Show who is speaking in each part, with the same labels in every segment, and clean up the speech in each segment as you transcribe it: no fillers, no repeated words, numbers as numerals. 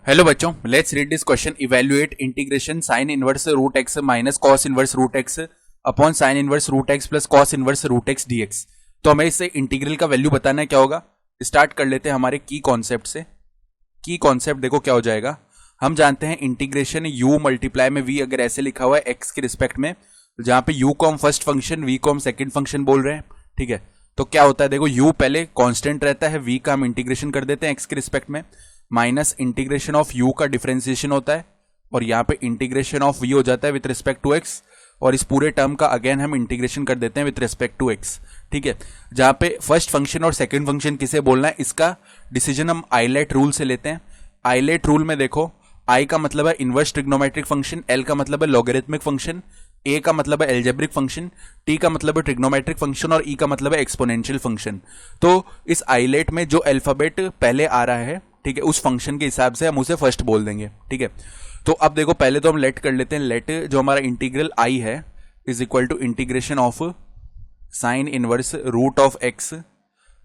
Speaker 1: Hello बच्चों, let's read this question. Evaluate integration sine inverse root x minus cos inverse root x upon sine inverse root x plus cos inverse root x dx. तो हमें इससे integral का value बताना है क्या होगा। Start कर लेते हैं हमारे की कॉन्सेप्ट से। की कॉन्सेप्ट देखो क्या हो जाएगा। हम जानते हैं इंटीग्रेशन u मल्टीप्लाई में v अगर ऐसे लिखा हुआ है एक्स के रिस्पेक्ट में, जहां पे u को हम फर्स्ट फंक्शन v को हम सेकंड फंक्शन बोल रहे हैं, ठीक है। तो क्या होता है देखो, u पहले कांस्टेंट रहता है, v का हम इंटीग्रेशन कर देते हैं x के रिस्पेक्ट में, माइनस इंटीग्रेशन ऑफ u का डिफरेंशिएशन होता है और यहाँ पे इंटीग्रेशन ऑफ v हो जाता है विथ रिस्पेक्ट टू x, और इस पूरे टर्म का अगेन हम इंटीग्रेशन कर देते हैं विथ रिस्पेक्ट टू x, ठीक है। जहां पे फर्स्ट फंक्शन और सेकंड फंक्शन किसे बोलना है, इसका डिसीजन हम आइलेट रूल से लेते हैं। आइलेट रूल में देखो, आई का मतलब है इनवर्स ट्रिग्नोमेट्रिक फंक्शन, एल का मतलब है लॉगरिथमिक फंक्शन, ए का मतलब है एल्जेब्रिक फंक्शन, टी का मतलब है ट्रिग्नोमेट्रिक फंक्शन और ई का मतलब है एक्सपोनेंशियल फंक्शन। तो इस आइलेट में जो अल्फाबेट पहले आ रहा है, ठीक है, उस फंक्शन के हिसाब से हम उसे फर्स्ट बोल देंगे, ठीक है। तो अब देखो, पहले तो हम लेट कर लेते हैं। लेट जो हमारा इंटीग्रल आई है is equal to integration of sine inverse root of X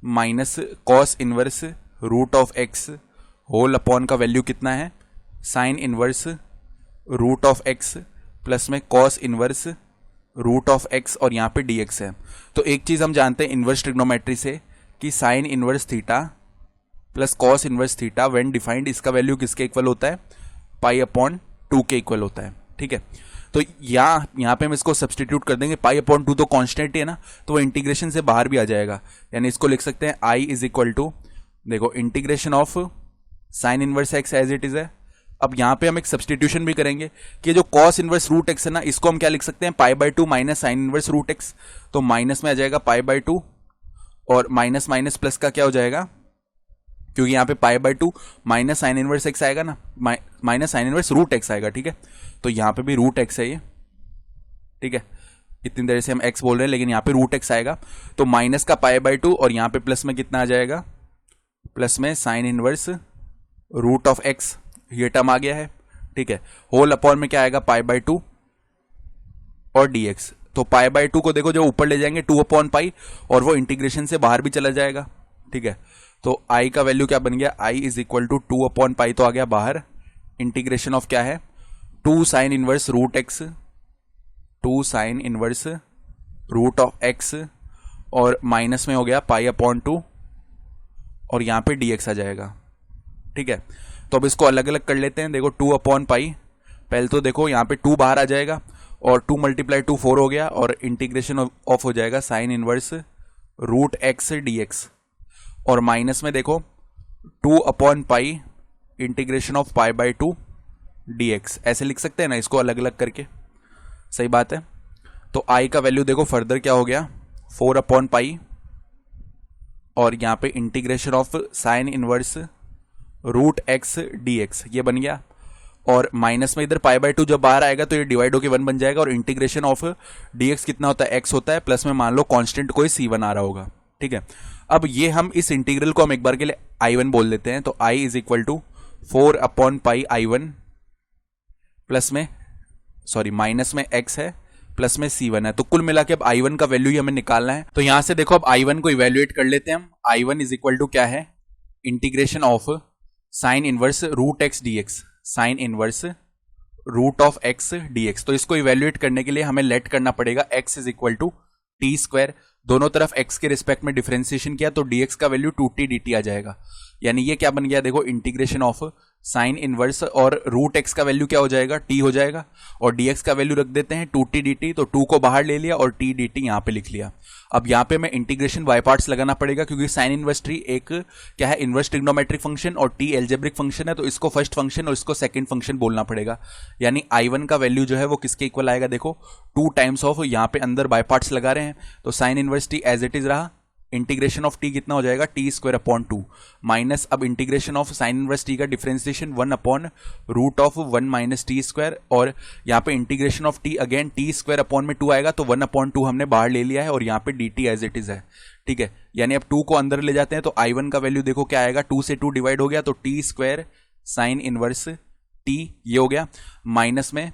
Speaker 1: minus cos inverse root of X whole upon का वैल्यू कितना है, sine inverse root of X plus में cos inverse root of x और यहाँ पे dx है। तो एक चीज हम जानते हैं इनवर्स ट्रिग्नोमेट्री से कि sine inverse theta plus cos inverse theta when defined, इसका वैल्यू किसके इक्वल होता है, पाई अपॉन 2 के इक्वल होता है, ठीक है। तो यहाँ पे हम इसको सब्सटीट्यूट कर देंगे, पाई अपॉन 2 तो कांस्टेंट ही है ना, तो वो इंटीग्रेशन से बाहर भी आ जाएगा। यानी इसको लिख सकते हैं आई इज इक्वल टू, देखो, integration of sine inverse x as it is है। अब यहाँ पे हम एक सब्सटीट्यूशन भी करेंगे कि जो कॉस इनवर्स रूट एक्स है ना, इसको हम क्या लिख सकते हैं, pi by 2 minus sine inverse root x. तो माइनस में आ जाएगा पाई बाय 2 और माइनस माइनस प्लस का क्या हो जाएगा, क्योंकि यहाँ पे pi by 2 minus sine inverse x आएगा ना, minus sine inverse root x आएगा, ठीक है। तो यहाँ पे भी रूट एक्स है ये, ठीक है। इतनी देर से हम एक्स बोल रहे हैं लेकिन यहाँ पे रूट एक्स आएगा। तो माइनस का पाई बाय 2 और यहाँ पे प्लस में कितना आ जाएगा, प्लस में sine inverse root of x, ये टर्म आ गया है, ठीक है। होल अपॉन में क्या आएगा, पाई बाय 2 और dx। तो पाई बाय 2 को देखो जो ऊपर ले जाएंगे 2 अपॉन पाई, और वो इंटीग्रेशन से बाहर भी चला जाएगा, ठीक है। तो i का वैल्यू क्या बन गया, i is equal to 2 upon pi तो आ गया बाहर। इंटीग्रेशन ऑफ क्या है, 2 sine inverse root x, 2 sine inverse root of x और माइनस में हो गया पाई अपॉन 2 और यहां पे dx आ जाएगा, ठीक है। तो अब इसको अलग अलग कर लेते हैं। देखो 2 अपॉन पाई, पहले तो देखो यहाँ पे 2 बाहर आ जाएगा और 2 मल्टीप्लाई 2 4 हो गया, और इंटीग्रेशन ऑफ हो जाएगा sine inverse root x dx, और माइनस में देखो 2 upon pi integration of pi by 2 dx। ऐसे लिख सकते हैं ना इसको अलग अलग करके, सही बात है। तो i का वैल्यू देखो फर्दर क्या हो गया, 4 अपॉन पाई और यहाँ पे integration of sine inverse root x dx, ये बन गया। और माइनस में इधर पाई बाय 2 जब बाहर आएगा तो ये डिवाइड होकर 1 बन जाएगा, और इंटीग्रेशन ऑफ dx कितना होता है, x होता है, प्लस में मान लो कांस्टेंट कोई c1 आ रहा होगा, ठीक है। अब ये हम इस इंटीग्रल को हम एक बार के लिए i1 बोल देते हैं। तो i is equal to 4 upon pi i1 plus में, सॉरी माइनस में x है प्लस में c1 है। तो कुल मिला के अब i1 का वैल्यू ही हमें निकालना है। तो यहां से देखो अब i1 को इवेल्युएट कर लेते हैं हम। i1 इज इक्वल टू क्या है, integration of sine inverse root x dx, sine inverse root of x dx। तो इसको इवेल्युएट करने के लिए हमें लेट करना पड़ेगा x is equal to t square, दोनों तरफ x के रिस्पेक्ट में डिफरेंशिएशन किया तो dx का वैल्यू 2t dt आ जाएगा। यानी ये क्या बन गया, देखो इंटीग्रेशन ऑफ साइन इनवर्स और रूट एक्स का वैल्यू क्या हो जाएगा, t हो जाएगा, और dx का वैल्यू रख देते हैं 2t dt। तो 2 को बाहर ले लिया और t dt यहां पे लिख लिया। अब यहां पे मैं इंटीग्रेशन बाय पार्ट्स लगाना पड़ेगा, क्योंकि साइन इनवर्स टी एक क्या है, इनवर्स ट्रिग्नोमेट्रिक फंक्शन, और t एल्जेब्रिक फंक्शन है, तो इसको फर्स्ट फंक्शन और इसको सेकंड फंक्शन बोलना पड़ेगा। यानी i1 का वैल्यू जो है वो किसके इक्वल आएगा, देखो 2 टाइम्स ऑफ, यहाँ पे अंदर बाय पार्ट्स लगा रहे हैं तो sine inverse T as it is रहा, इंटीग्रेशन ऑफ टी कितना हो जाएगा, टी स्क्वायर अपॉन 2 माइनस, अब integration of sine inverse T का differentiation 1 upon root of 1 minus T square, और यहाँ पे integration of T again T square upon में 2 आएगा, तो 1 अपॉन 2 हमने बाहर ले लिया है, और यहाँ पे d t as it is है, ठीक है। यानी अब 2 को अंदर ले जाते हैं तो i1 का वैल्यू देखो क्या आएगा, 2 से 2 डिवाइड हो गया तो T square sine inverse T, ये हो गया, माइनस में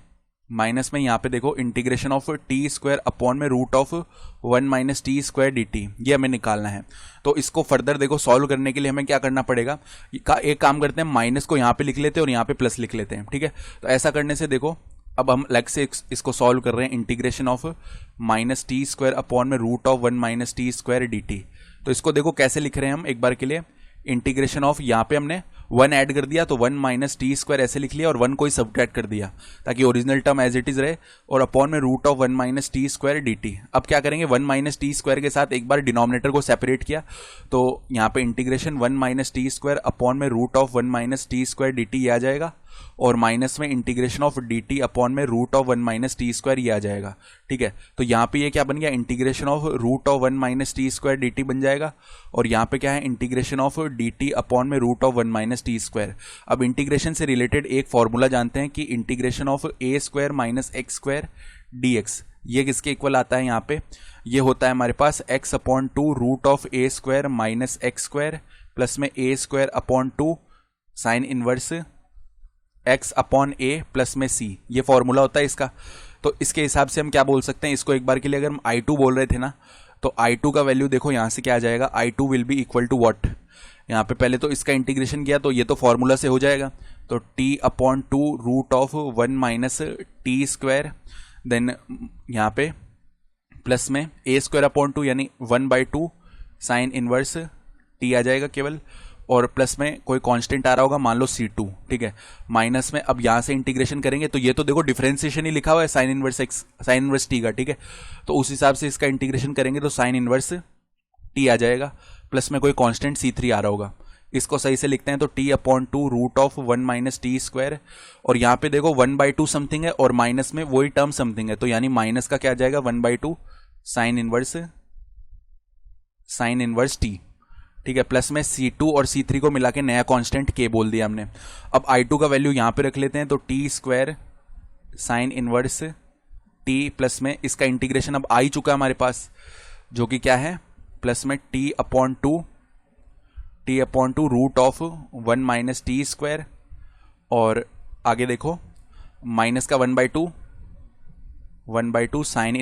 Speaker 1: माइनस में यहाँ पे देखो integration of T square upon में root of 1 minus T square D T, ये हमें निकालना है। तो इसको फर्दर देखो सॉल्व करने के लिए हमें क्या करना पड़ेगा, एक काम करते हैं, माइनस को यहाँ पे लिख लेते हैं और यहाँ पे प्लस लिख लेते हैं, ठीक है। तो ऐसा करने से देखो अब हम अलग से इसको सॉल्व कर रहे हैं, integration of minus T square upon में root of 1 minus T square D T. तो इसको देखो कैसे लिख रहे हैं हम एक बार के लिए, इंटीग्रेशन ऑफ यहाँ पे हमने 1 ऐड कर दिया तो 1 माइनस टी स्क्वायर ऐसे लिख लिया और 1 को ही सब्ट्रैक्ट कर दिया ताकि original term as it is रहे, और अपॉन में root of 1 minus T square D t. अब क्या करेंगे, 1 माइनस टी स्क्वायर के साथ एक बार डिनोमिनेटर को सेपरेट किया तो यहाँ पे integration 1 minus T square upon में root of 1 minus T square D T आ जाएगा, और माइनस में integration of D T upon में root of 1 minus T square ये आ जाएगा, ठीक है। तो यहाँ पे ये क्या बन गया, integration of root of 1 minus T square D T बन जाएगा, और यहाँ पे क्या है, integration of D T upon में root of 1 minus T square. अब इंटीग्रेशन से रिलेटेड एक फॉर्मूला जानते हैं कि integration of A square minus X square D X, ये किसके इक्वल आता है, यहाँ पे ये होता है हमारे पास X upon 2 root of A square minus X square plus में A square upon 2 sine inverse x upon A plus में c, ये फॉर्मूला होता है इसका। तो इसके हिसाब से हम क्या बोल सकते हैं, इसको एक बार के लिए अगर हम I2 बोल रहे थे ना, तो I2 का वैल्यू देखो यहाँ से क्या आ जाएगा, I2 will be equal to what, यहाँ पे पहले तो इसका इंटीग्रेशन किया तो ये तो फॉर्मूला से हो जाएगा, तो t upon 2 root of 1 minus T square, then यहाँ पे प्लस में a स्क्वायर अपॉन 2 यानी 1/2 साइन इनवर्स t आ जाएगा केवल, और प्लस में कोई कांस्टेंट आ रहा होगा मान लो C2, ठीक है। माइनस में अब यहां से इंटीग्रेशन करेंगे तो ये तो देखो डिफरेंशिएशन ही लिखा हुआ है sine inverse x sine inverse t का, ठीक है। तो उस हिसाब से इसका इंटीग्रेशन करेंगे तो साइन इनवर्स t आ जाएगा, प्लस में कोई कांस्टेंट C3 आ रहा होगा, इसको सही से लिखते हैं तो t upon 2 root of 1 minus T square, और यहाँ पे देखो 1/2 समथिंग है और माइनस में वही टर्म समथिंग है, तो यानी माइनस का क्या आ जाएगा 1/2 साइन इनवर्स t, ठीक है, प्लस में C2 और C3 को मिला के नया कांस्टेंट K बोल दिया हमने। अब I2 का वैल्यू यहां पे रख लेते हैं तो T square sine inverse T plus में इसका इंटीग्रेशन अब आ ही चुका है हमारे पास, जो कि क्या है प्लस में t upon 2 root of 1 minus T square, और आगे देखो माइनस का 1/2 साइन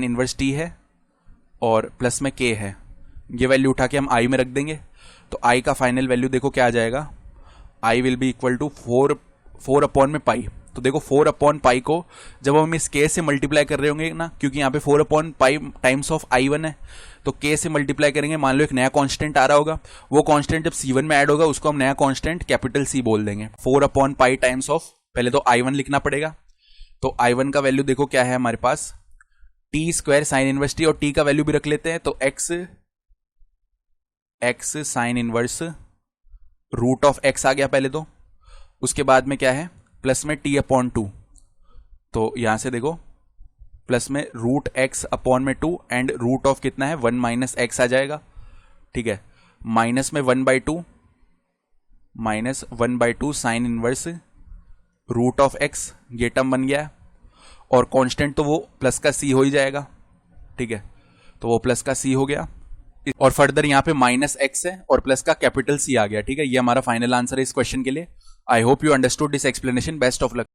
Speaker 1: इनवर्स t है, और प्लस में K है, ये वैल्यू उठा के हम I में रख देंगे तो I का फाइनल वैल्यू देखो क्या आ जाएगा, I will be equal to 4 upon में पाई। तो देखो 4 अपॉन पाई को जब हम इस K से मल्टीप्लाई कर रहे होंगे ना, क्योंकि यहाँ पे 4 upon pi times of I1 है, तो K से मल्टीप्लाई करेंगे, मान लो एक नया कांस्टेंट आ रहा होगा, वो कांस्टेंट जब C1 में ऐड होगा उसको हम नया कांस्टेंट कैपिटल C बोल देंगे। 4 अपॉन पाई टाइम्स ऑफ, पहले तो I1 लिखना पड़ेगा, तो I1 का वैल्यू देखो क्या है हमारे पास, t square sine inverse t, और t का वैल्यू भी रख लेते हैं तो x sine inverse root of x आ गया पहले तो, उसके बाद में क्या है प्लस में t अपॉन 2, तो यहां से देखो प्लस में रूट x अपॉन में 2 एंड रूट ऑफ कितना है 1 माइनस x आ जाएगा, ठीक है, माइनस में 1/2 sine inverse root of x, ये टर्म बन गया, और कांस्टेंट तो वो प्लस का c हो ही जाएगा, ठीक है, तो वो प्लस का c हो गया, और फर्दर यहाँ पे माइनस x है और प्लस का कैपिटल C आ गया, ठीक है। ये हमारा फाइनल आंसर है इस क्वेश्चन के लिए। I hope you understood this explanation, best of luck.